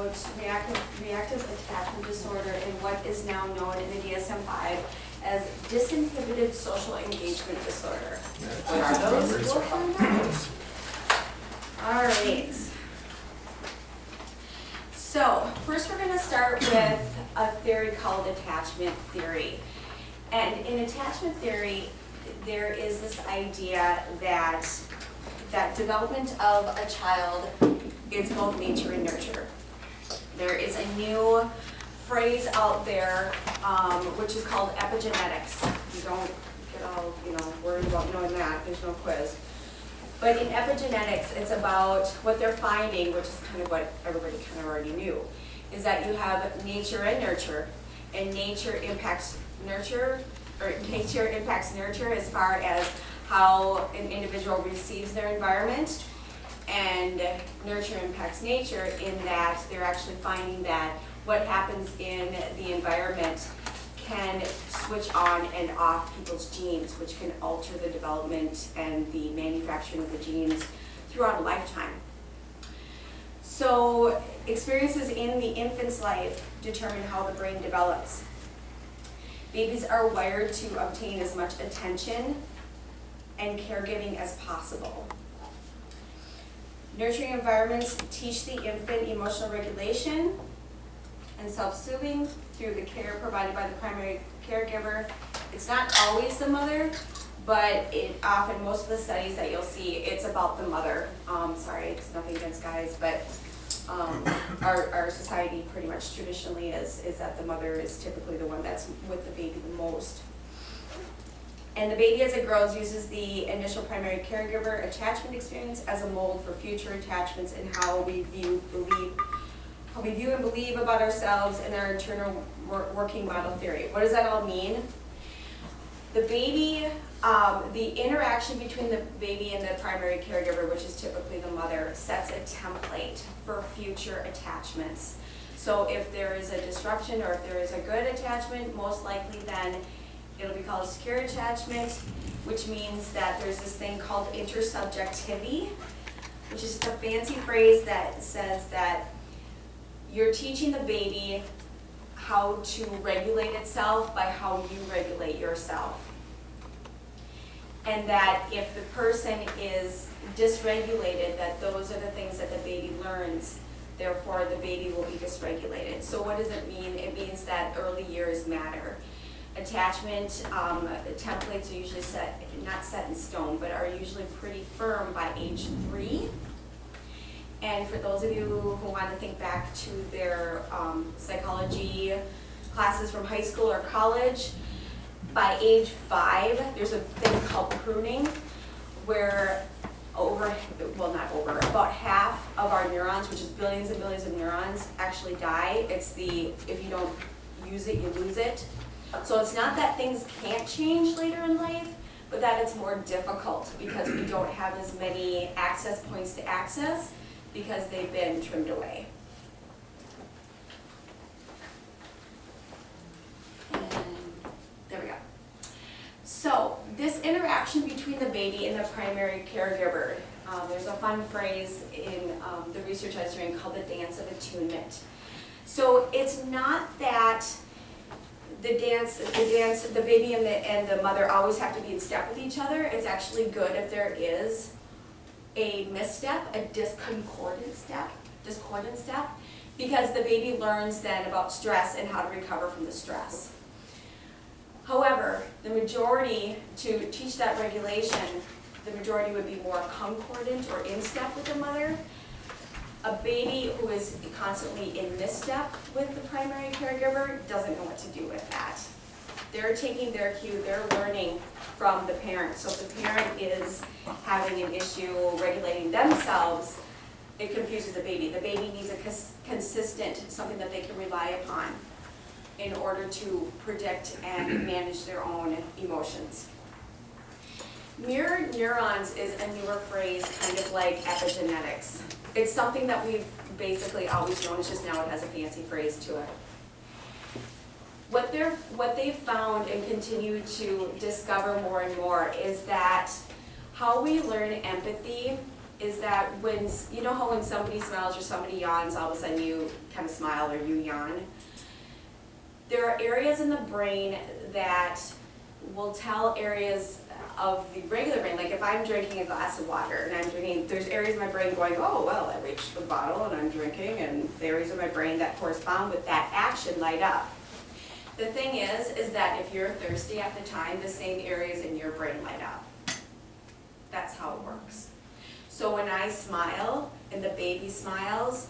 about reactive attachment disorder and what is now known in the DSM-5 as disinhibited social engagement disorder. What are those? We'll find out. All right. So first we're going to start with a theory called attachment theory. And in attachment theory, there is this idea that development of a child is both nature and nurture. There is a new phrase out there which is called epigenetics. You don't get all worried about knowing that. There's no quiz. But in epigenetics, it's about what they're finding, which is kind of what everybody kind of already knew, is that you have nature and nurture, and nature impacts nurture as far as how an individual receives their environment, and nurture impacts nature in that they're actually finding that what happens in the environment can switch on and off people's genes, which can alter the development and the manufacturing of the genes throughout a lifetime. So experiences in the infant's life determine how the brain develops. Babies are wired to obtain as much attention and caregiving as possible. Nurturing environments teach the infant emotional regulation and self-soothing through the care provided by the primary caregiver. It's not always the mother, but it often, most of the studies that you'll see, it's about the mother. Sorry, it's nothing against guys, but our society pretty much traditionally is that the mother is typically the one that's with the baby the most. And the baby as it grows uses the initial primary caregiver attachment experience as a mold for future attachments and how we view and believe about ourselves and our internal working model theory. What does that all mean? The baby, the interaction between the baby and the primary caregiver, which is typically the mother, sets a template for future attachments. So if there is a disruption or if there is a good attachment, most likely then it'll be called a secure attachment, which means that there's this thing called intersubjectivity, which is a fancy phrase that says that you're teaching the baby how to regulate itself by how you regulate yourself. And that if the person is dysregulated, that those are the things that the baby learns, therefore the baby will be dysregulated. So what does it mean? It means that early years matter. Attachment templates are usually not set in stone, but are usually pretty firm by age 3. And for those of you who want to think back to their psychology classes from high school or college, by age 5, there's a thing called pruning, where about half of our neurons, which is billions and billions of neurons, actually die. It's if you don't use it, you lose it. So it's not that things can't change later in life, but that it's more difficult because we don't have as many access points to access because they've been trimmed away. And there we go. So this interaction between the baby and the primary caregiver, there's a fun phrase in the research I was doing called the dance of attunement. So it's not that the baby and the mother always have to be in step with each other. It's actually good if there is a misstep, a discordant step, because the baby learns then about stress and how to recover from the stress. However, the majority, to teach that regulation, the majority would be more concordant or in step with the mother. A baby who is constantly in misstep with the primary caregiver doesn't know what to do with that. They're taking their cue, they're learning from the parent. So if the parent is having an issue regulating themselves, it confuses the baby. The baby needs a consistent, something that they can rely upon in order to predict and manage their own emotions. Mirrored neurons is a newer phrase, kind of like epigenetics. It's something that we've basically always known, it's just now it has a fancy phrase to it. What they've found and continue to discover more and more is that how we learn empathy is that when, you know how when somebody smiles or somebody yawns, all of a sudden you kind of smile or you yawn? There are areas in the brain that will tell areas of the regular brain, like if I'm drinking a glass of water and I'm drinking, there's areas of my brain going, oh, well, I reached for the bottle and I'm drinking, and the areas of my brain that correspond with that action light up. The thing is that if you're thirsty at the time, the same areas in your brain light up. That's how it works. So when I smile and the baby smiles,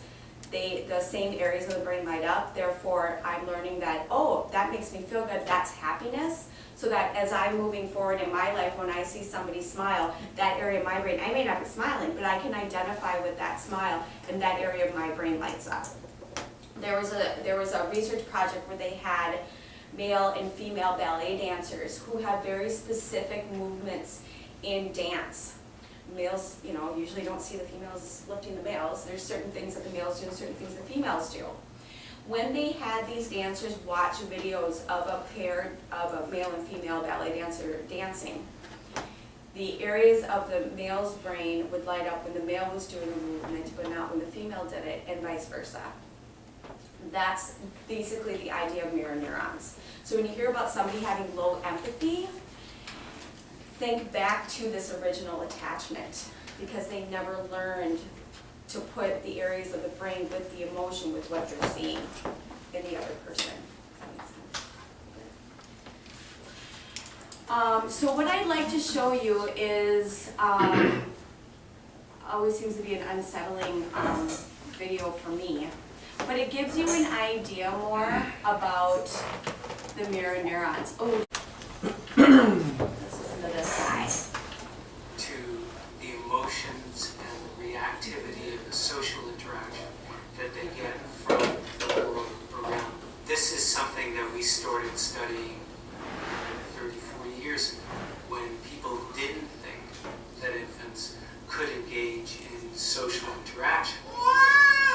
the same areas of the brain light up. Therefore, I'm learning that, oh, that makes me feel good, that's happiness. So that as I'm moving forward in my life, when I see somebody smile, that area of my brain, I may not be smiling, but I can identify with that smile, and that area of my brain lights up. There was a research project where they had male and female ballet dancers who have very specific movements in dance. Males, you know, usually don't see the females lifting the males. There's certain things that the males do and certain things the females do. When they had these dancers watch videos of a pair of a male and female ballet dancer dancing, the areas of the male's brain would light up when the male was doing a movement, but not when the female did it, and vice versa. That's basically the idea of mirror neurons. So when you hear about somebody having low empathy, think back to this original attachment, because they never learned to put the areas of the brain with the emotion, with what they're seeing in the other person. Does that make sense? So what I'd like to show you is, always seems to be an unsettling video for me, but it gives you an idea more about the mirror neurons. Oh, let's listen to this side. To the emotions and the reactivity of the social interaction that they get from the world around them. This is something that we started studying 30, 40 years ago, when people didn't think that infants could engage in social interaction.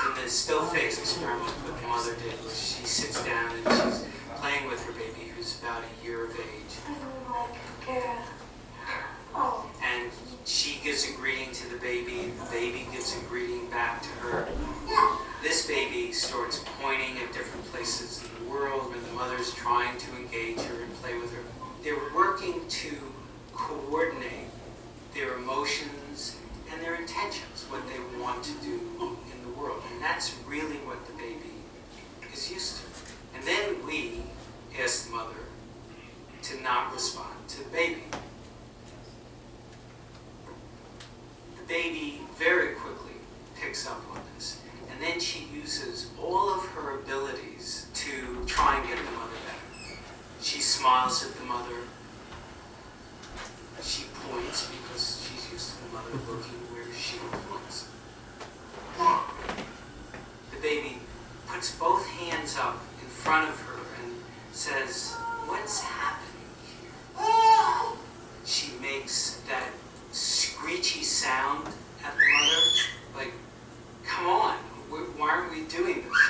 In the still face experiment that the mother did, she sits down and she's playing with her baby, who's about a year of age. And she gives a greeting to the baby gives a greeting back to her. This baby starts pointing at different places in the world, and the mother's trying to engage her and play with her. They're working to coordinate their emotions and their intentions, what they want to do in the world. And that's really what the baby is used to. And then we ask the mother to not respond to the baby. The baby very quickly picks up on this, and then she uses all of her abilities to try and get the mother better. She smiles at the mother. She points because she's used to the mother looking where she points. The baby puts both hands up in front of her and says, "What's happening here?" She makes that screechy sound at the mother, like, come on, why aren't we doing this?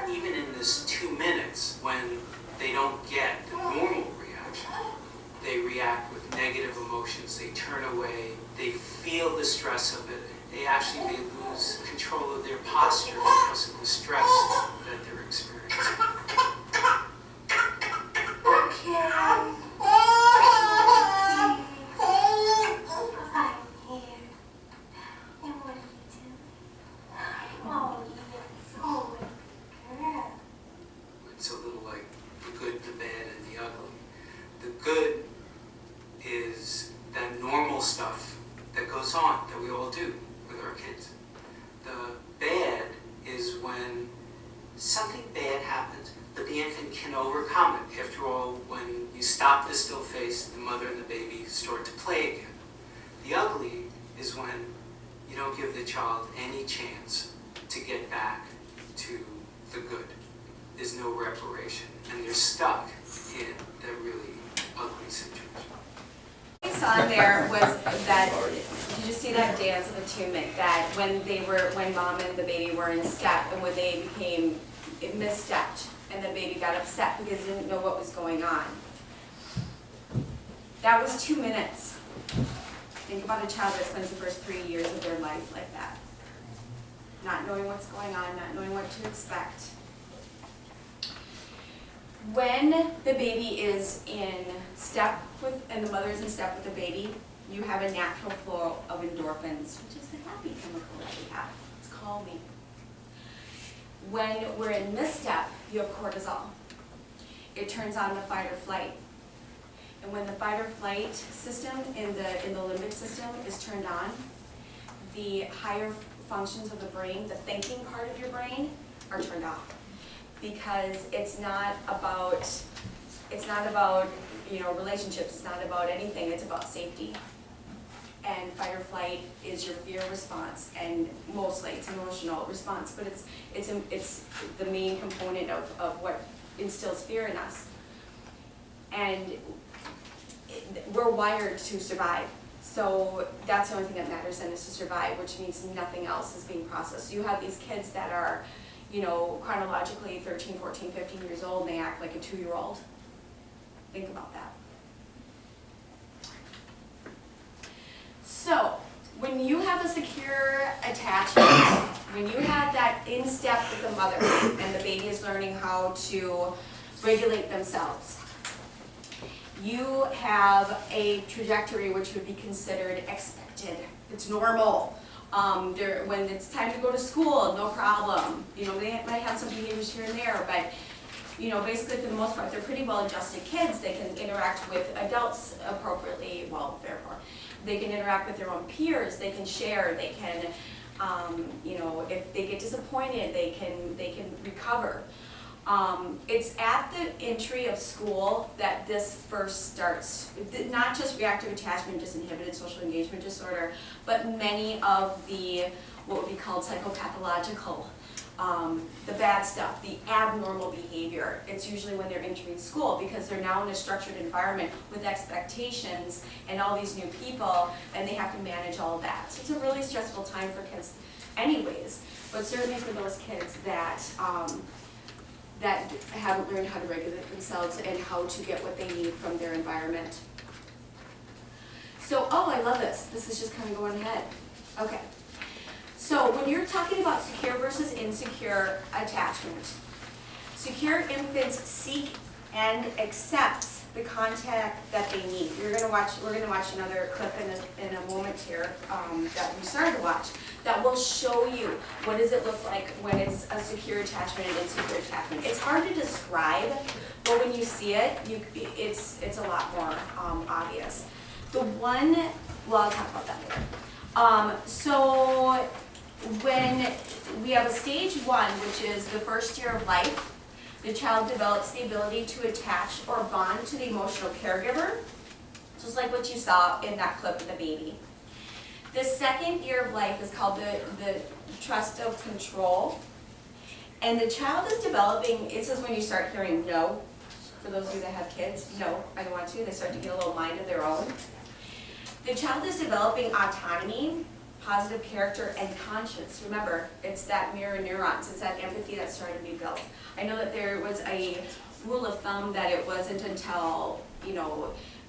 Even in this 2 minutes, when they don't get the normal reaction, they react with negative emotions, they turn away, they feel the stress of it, they lose control of their posture because of the stress that they're experiencing. Okay. It's a little like the good, the bad, and the ugly. The good is that normal stuff that goes on, that we all do with our kids. The bad is when something bad happens, but the infant can overcome it. After all, when you stop the still face, the mother and the baby start to play again. The ugly is when you don't give the child any chance to get back to the good. There's no reparation, and they're stuck in that really ugly situation. What I saw there was that, did you see that dance of attunement, that when mom and the baby were in step, and when they it misstepped, and the baby got upset because it didn't know what was going on. That was 2 minutes. Think about a child that spends the first 3 years of their life like that. Not knowing what's going on, not knowing what to expect. When the baby is in step with, and the mother is in step with the baby, you have a natural flow of endorphins, which is the happy chemical that we have. It's calming. When we're in misstep, you have cortisol. It turns on the fight or flight. And when the fight or flight system in the limbic system is turned on, the higher functions of the brain, the thinking part of your brain, are turned off. Because it's not about relationships, it's not about anything, it's about safety. And fight or flight is your fear response, and mostly it's emotional response, but it's the main component of what instills fear in us. And we're wired to survive. So that's the only thing that matters then, is to survive, which means nothing else is being processed. So you have these kids that are, chronologically 13, 14, 15 years old, and they act like a 2-year-old. Think about that. So, when you have a secure attachment, when you have that in step with the mother, and the baby is learning how to regulate themselves, you have a trajectory which would be considered expected. It's normal. When it's time to go to school, no problem. They might have some behaviors here and there, but basically for the most part, they're pretty well-adjusted kids. They can interact with adults appropriately, therefore. They can interact with their own peers, they can share, they can, if they get disappointed, they can recover. It's at the entry of school that this first starts, not just reactive attachment, disinhibited social engagement disorder, but many of the, what would be called psychopathological, the bad stuff, the abnormal behavior. It's usually when they're entering school, because they're now in a structured environment with expectations and all these new people, and they have to manage all of that. So it's a really stressful time for kids anyways, but certainly for those kids that that haven't learned how to regulate themselves and how to get what they need from their environment. So, I love this. This is just kind of going ahead. Okay. So when you're talking about secure versus insecure attachment, secure infants seek and accept the contact that they need. We're gonna watch another clip in a moment here that we started to watch that will show you what does it look like when it's a secure attachment and insecure attachment. It's hard to describe, but when you see it, it's a lot more obvious. I'll talk about that later. So when we have a stage 1, which is the first year of life, the child develops the ability to attach or bond to the emotional caregiver, just like what you saw in that clip of the baby. The second year of life is called the trust of control, and the child is developing, it says when you start hearing no, for those of you that have kids, no, I don't want to, they start to get a little mind of their own. The child is developing autonomy, positive character, and conscience. Remember, it's that mirror neurons, it's that empathy that's starting to be built. I know that there was a rule of thumb that it wasn't until,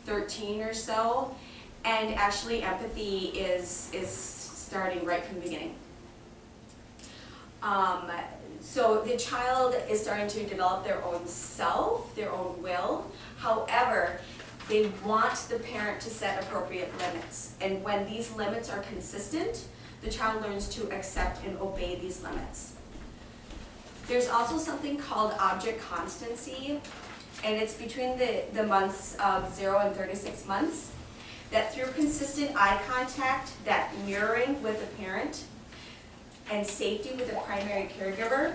13 or so, and actually empathy is starting right from the beginning. So the child is starting to develop their own self, their own will. However, they want the parent to set appropriate limits. And when these limits are consistent, the child learns to accept and obey these limits. There's also something called object constancy, and it's between the months of 0 and 36 months, that through consistent eye contact, that mirroring with the parent, and safety with the primary caregiver,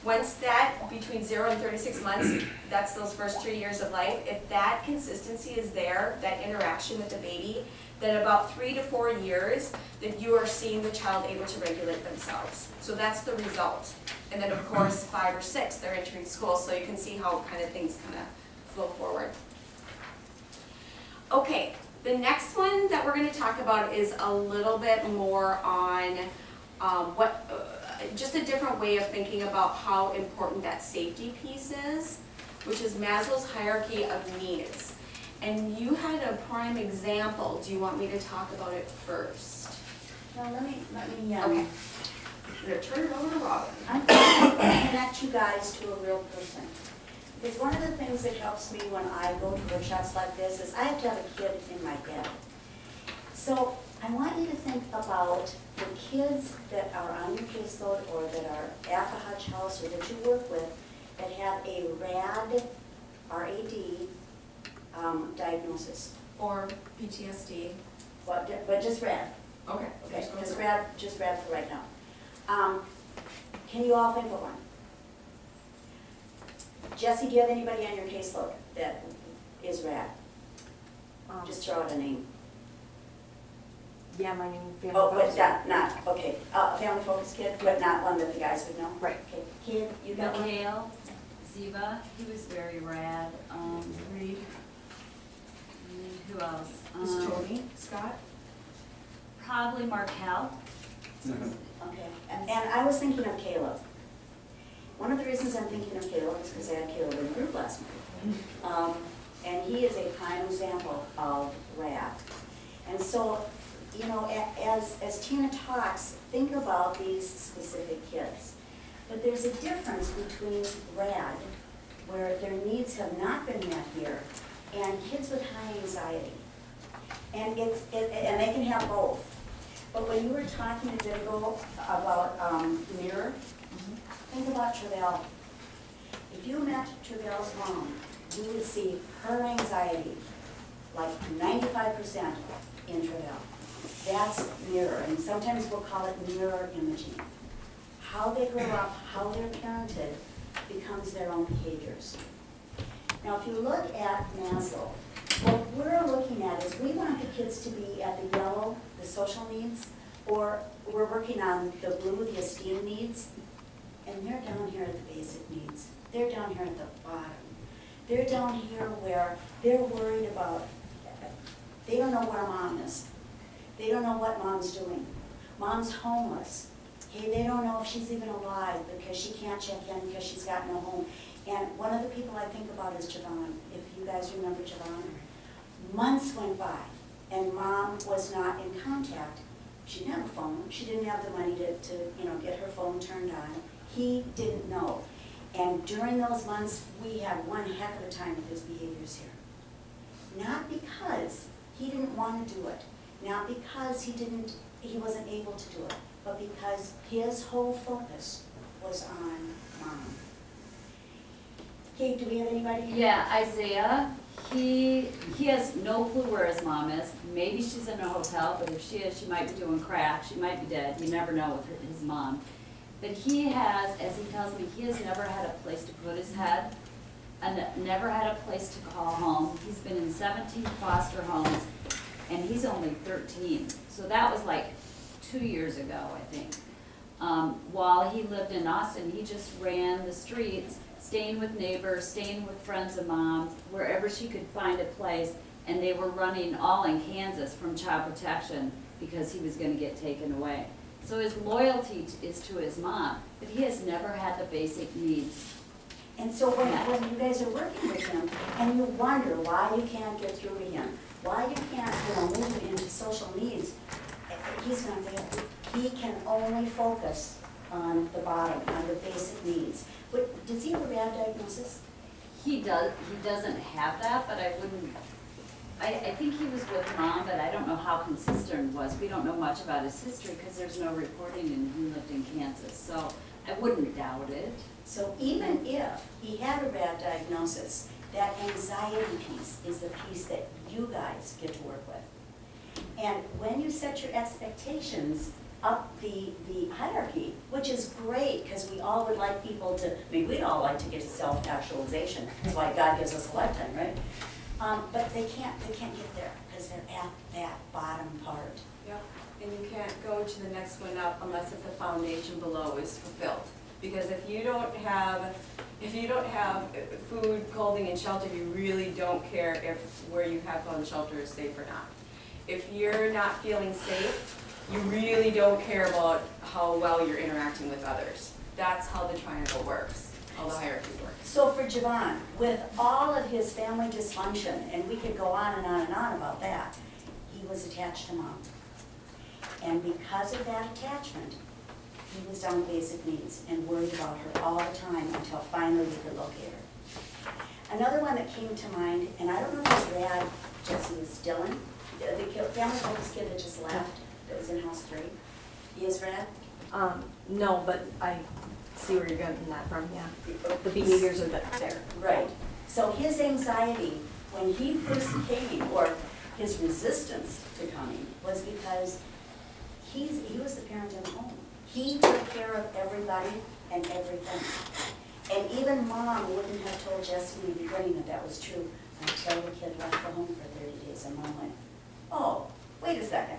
once that, between 0 and 36 months, that's those first 3 years of life, if that consistency is there, that interaction with the baby, then about 3 to 4 years, that you are seeing the child able to regulate themselves. So that's the result. And then of course, 5 or 6, they're entering school, so you can see how kind of things kind of flow forward. Okay, the next one that we're going to talk about is a little bit more on just a different way of thinking about how important that safety piece is, which is Maslow's hierarchy of needs. And you had a prime example. Do you want me to talk about it first? Now, let me, Okay. I'm gonna turn it over to Robin. I'm going to connect you guys to a real person. Because one of the things that helps me when I go to workshops like this is I have to have a kid in my head. So I want you to think about the kids that are on your caseload or that are at the Hutch House or that you work with that have a RAD, R-A-D, diagnosis. Or PTSD. But just RAD. Okay. Okay, just RAD for right now. Can you all think of one? Jesse, do you have anybody on your caseload that is RAD? Just throw out a name. Yeah, my name is Oh, but not, okay. A family focused kid, but not one that the guys would know? Right. Okay, kid, you got one? Mikhail, Ziva, he was very rad. Reed. Who else? Is Tony Scott? Probably Markel. Okay, and I was thinking of Caleb. One of the reasons I'm thinking of Caleb is because I had Caleb in the group last night. And he is a prime example of RAD. And so, you know, as Tina talks, think about these specific kids. But there's a difference between RAD, where their needs have not been met here, and kids with high anxiety. And and they can have both. But when you were talking a bit ago about mirror, think about Travell. If you met Travell's mom, you would see her anxiety like 95% in Travell. That's mirror, and sometimes we'll call it mirror imaging. How they grow up, how they're parented, becomes their own behaviors. Now, if you look at Maslow, what we're looking at is we want the kids to be at the yellow, the social needs, or we're working on the blue, the esteem needs, and they're down here at the basic needs. They're down here at the bottom. They're down here where they're worried about, they don't know where mom is. They don't know what mom's doing. Mom's homeless. Okay, they don't know if she's even alive because she can't check in because she's got no home. And one of the people I think about is Javon. If you guys remember Javon, months went by and mom was not in contact. She didn't have a phone. She didn't have the money to get her phone turned on. He didn't know. And during those months, we had one heck of a time with his behaviors here. Not because he didn't want to do it, not because he wasn't able to do it, but because his whole focus was on mom. Okay, do we have anybody here? Yeah, Isaiah, he has no clue where his mom is. Maybe she's in a hotel, but if she is, she might be doing crack, she might be dead. You never know with his mom. But he has, as he tells me, he has never had a place to put his head, and never had a place to call home. He's been in 17 foster homes, and he's only 13. So that was like 2 years ago, I think. While he lived in Austin, he just ran the streets, staying with neighbors, staying with friends of mom's, wherever she could find a place, and they were running all in Kansas from child protection because he was going to get taken away. So his loyalty is to his mom, but he has never had the basic needs. And so when you guys are working with him and you wonder why you can't get through to him, why you can't move him into social needs, he's not there. He can only focus on the bottom, on the basic needs. But does he have a RAD diagnosis? He doesn't have that, but I think he was with mom, but I don't know how consistent it was. We don't know much about his history because there's no reporting and he lived in Kansas, so I wouldn't doubt it. So even if he had a RAD diagnosis, that anxiety piece is the piece that you guys get to work with. And when you set your expectations up the hierarchy, which is great because we all would like people to, we'd all like to get to self-actualization. That's why God gives us a lifetime, right? But they can't get there because they're at that bottom part. Yep, and you can't go to the next one up unless if the foundation below is fulfilled. Because if you don't have food, clothing, and shelter, you really don't care if where you have found shelter is safe or not. If you're not feeling safe, you really don't care about how well you're interacting with others. That's how the triangle works. how the hierarchy works. So for Javon, with all of his family dysfunction, and we could go on and on and on about that, he was attached to mom. And because of that attachment, he was down basic needs and worried about her all the time until finally we could locate her. Another one that came to mind, and I don't know if it's RAD, Jesse, is Dylan, the family focus kid that just left, that was in house 3. He is RAD? No, but I see where you're getting that from, yeah. The behaviors are there. Right. So his anxiety, when he first came, or his resistance to coming, was because he was the parent in the home. He took care of everybody and everything. And even mom wouldn't have told Jesse in the beginning that that was true until the kid left the home for 30 days. And mom went, oh, wait a second,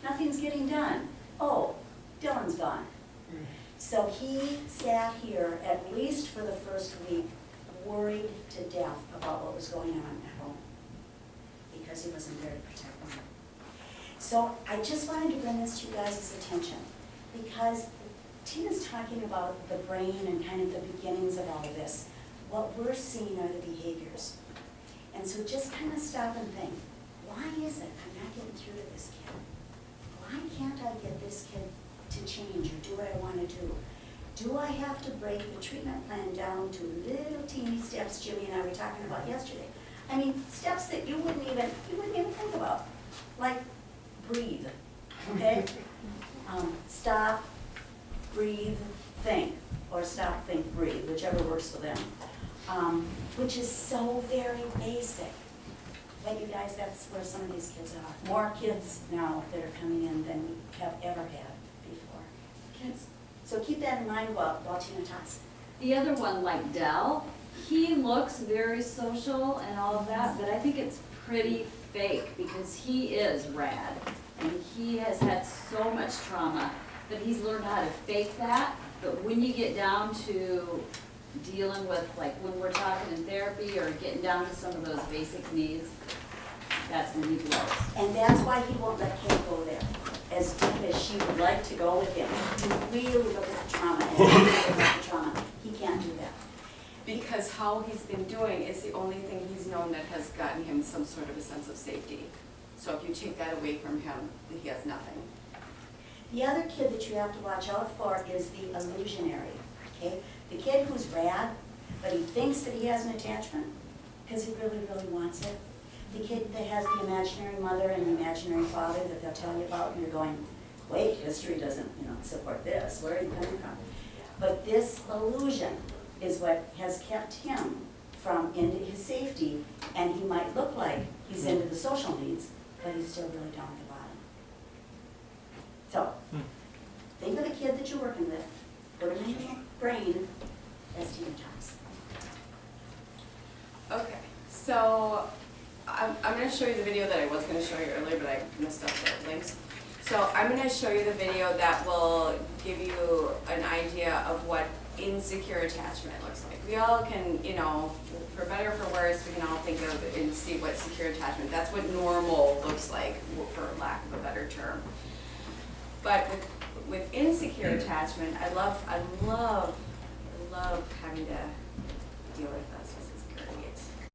nothing's getting done. Oh, Dylan's gone. So he sat here, at least for the first week, worried to death about what was going on at home, because he wasn't there to protect them. So I just wanted to bring this to you guys' attention, because Tina's talking about the brain and kind of the beginnings of all of this. What we're seeing are the behaviors. And so just kind of stop and think, why is it I'm not getting through to this kid? Why can't I get this kid to change or do what I want to do? Do I have to break the treatment plan down to little teeny steps Jimmy and I were talking about yesterday? I mean, steps that you wouldn't even think about. Like, breathe, okay? Stop, breathe, think, or stop, think, breathe, whichever works for them. Which is so very basic. But you guys, that's where some of these kids are. More kids now that are coming in than we have ever had before. Kids. So keep that in mind while Tina talks. The other one, like Dell, he looks very social and all of that, but I think it's pretty fake because he is RAD and he has had so much trauma that he's learned how to fake that. But when you get down to dealing with, like when we're talking in therapy or getting down to some of those basic needs, that's when he blows. And that's why he won't let Kate go there, as deep as she would like to go with him. You really look at the trauma and really look at the trauma. He can't do that. Because how he's been doing is the only thing he's known that has gotten him some sort of a sense of safety. So if you take that away from him, he has nothing. The other kid that you have to watch out for is the illusionary, okay? The kid who's RAD, but he thinks that he has an attachment because he really, really wants it. The kid that has the imaginary mother and the imaginary father that they'll tell you about, and you're going, wait, history doesn't, support this. Where are you coming from? But this illusion is what has kept him from into his safety, and he might look like he's into the social needs, but he's still really down at the bottom. So, think of the kid that you're working with, put him in your brain as Tina talks. Okay, so I'm going to show you the video that I was going to show you earlier, but I messed up the links. So I'm going to show you the video that will give you an idea of what insecure attachment looks like. We all can, for better or for worse, we can all think of it and see what secure attachment, that's what normal looks like, for lack of a better term. But with insecure attachment, I love having to deal with this.